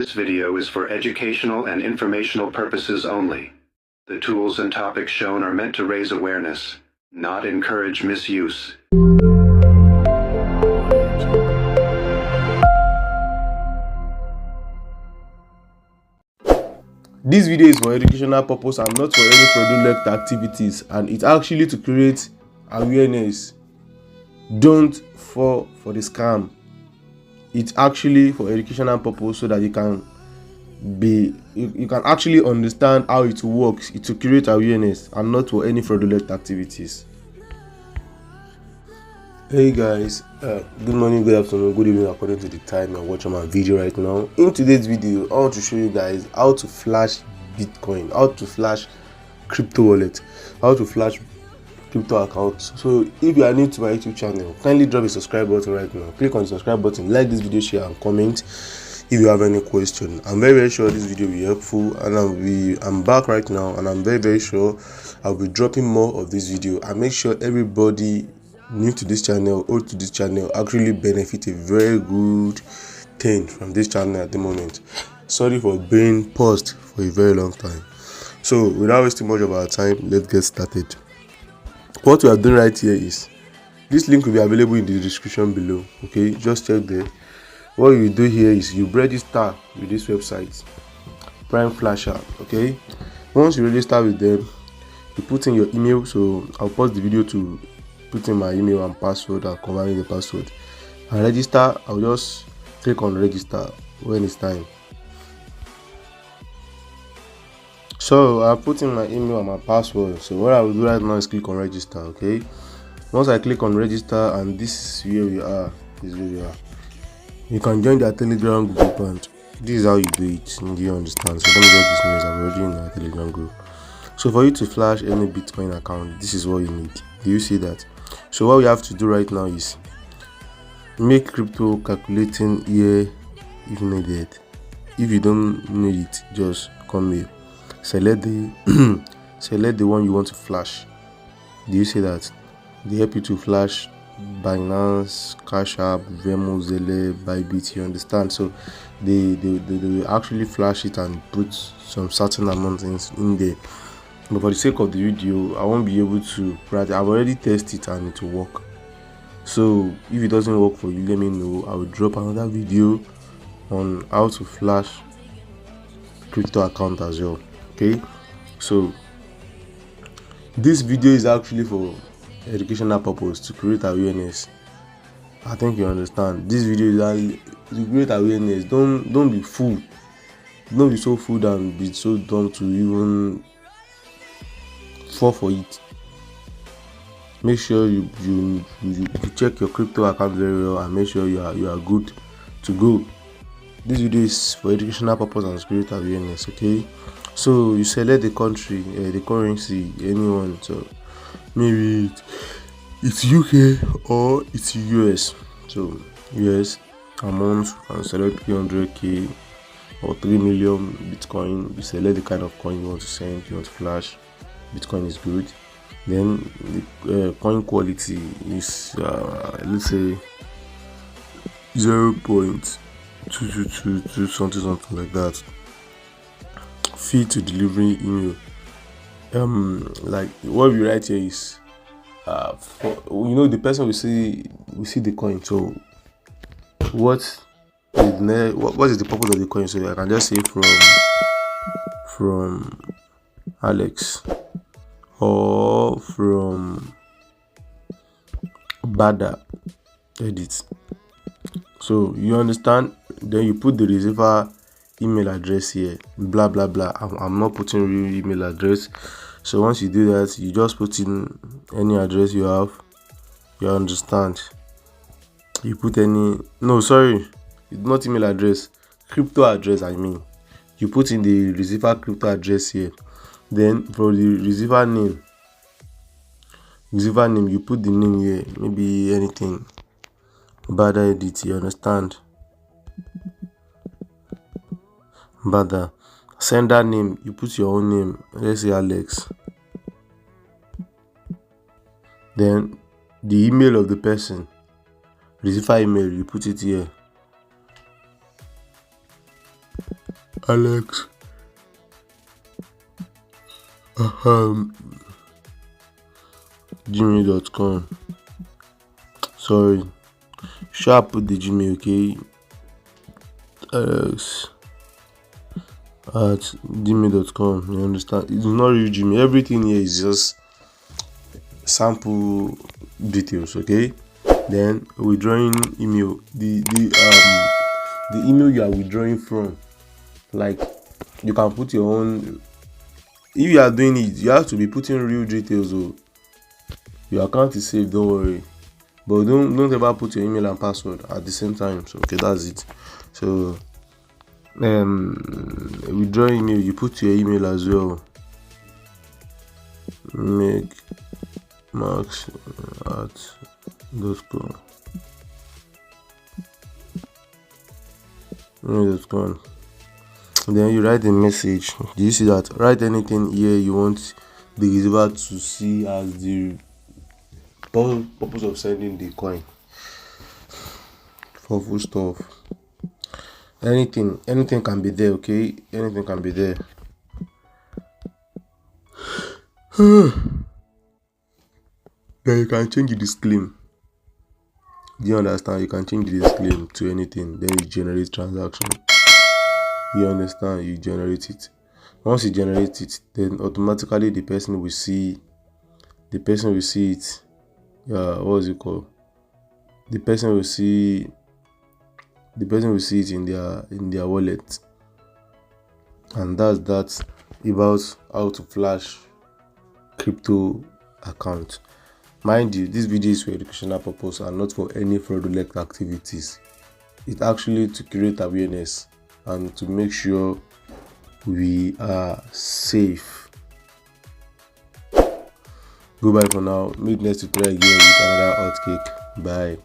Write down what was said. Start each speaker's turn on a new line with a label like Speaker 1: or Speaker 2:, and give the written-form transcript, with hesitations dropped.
Speaker 1: This video is for educational and informational purposes only. The tools and topics shown are meant to raise awareness, not encourage misuse.
Speaker 2: This video is for educational purpose and not for any fraudulent activities, and it's actually to create awareness. Don't fall for the scam. It's actually for educational purpose so that you can actually understand how it works. It's to create awareness and not for any fraudulent activities. Hey guys, good morning, good afternoon, good evening according to the time you're watching my video right now. In today's video, I want to show you guys how to flash Bitcoin, how to flash crypto wallet, how to flash crypto accounts. So if you are new to my YouTube channel, kindly drop a subscribe button right now. Click on the subscribe button, like this video, share and comment if you have any question. I'm very sure this video will be helpful, and I'm back right now, and I'm very sure I'll be dropping more of this video. And make sure everybody new to this channel or to this channel actually benefit a very good thing from this channel at the moment. Sorry for being paused for a very long time. So without wasting much of our time, let's get started. What we are doing right here is this link will be available in the description below. Okay, just check there. What you do here is you register with this website, Prime Flasher. Okay, once you register with them, you put in your email. So I'll pause the video to put in my email and password and confirm the password and register. I'll just click on register when it's time. So I put in my email and my password. So what I will do right now is click on register. Okay, once I click on register, and this is where we are. You can join their Telegram group, and this is how you do it. Do you understand? So let me just dismiss. I'm already in our Telegram group. So for you to flash any Bitcoin account, this is what you need. Do you see that? So what we have to do right now is make crypto calculating here if needed. If you don't need it, just come here. Select the one you want to flash. Do you see that? They help you to flash Binance, Cash App, Venmo, Zelle, Bybit. You understand? So they will actually flash it and put some certain amount in there. But for the sake of the video, I won't be able to practice. I've already tested it and it will work. So if it doesn't work for you, let me know. I will drop another video on how to flash crypto account as well. Okay, so this video is actually for educational purpose, to create awareness. I think you understand. This video is actually to create awareness. Don't be fooled. Don't be so fooled and be so dumb to even fall for it. Make sure you check your crypto account very well and make sure you are good to go. This video is for educational purpose and spirit awareness. Okay, so you select the country, the currency, anyone. So maybe it's UK or it's US. So US amount, and select 300k or 3 million Bitcoin. You select the kind of coin you want to send, you want to flash. Bitcoin is good. Then the coin quality is let's say 0.2222 something like that. Fee to delivery email. Like what we write here is the person will see the coin. So what is the purpose of the coin? So I can just say from Alex or from Bada edit. So you understand? Then you put the receiver email address here, blah blah blah. I'm not putting real email address. So once you do that, you just put in any address you have. You understand? You put it's not email address, crypto address. I mean, you put in the receiver crypto address here. Then for the receiver name, you put the name here, maybe anything. Bada edit. You understand? Bada. Sender name, you put your own name. Let's say Alex. Then the email of the person, receiver email, you put it here. Alex gmail.com. Sorry, sharp put the Gmail, okay? Alex at gmail.com. You understand? It's not real Gmail. Everything here is just sample details, okay? Then withdrawing email, the email you are withdrawing from, like, you can put your own. If you are doing it, you have to be putting real details. Oh, your account is safe, don't worry. But don't ever put your email and password at the same time. So okay, that's it. So withdraw email, you put your email as well. Make max at .com. .com. Then you write a message. Do you see that? Write anything here you want the receiver to see as the purpose of sending the coin. For full stuff. Anything can be there, okay? Anything can be there. Then you can change the disclaim. Do you understand? You can change the disclaim to anything. Then you generate transaction. You understand? You generate it. Once you generate it, then automatically the person will see it. What's it called? The person will see it in their wallet. And that's about how to flash crypto account. Mind you, this video is for educational purpose and not for any fraudulent activities. It's actually to create awareness and to make sure we are safe. Goodbye for now. Meet next tutorial again with another hot cake. Bye.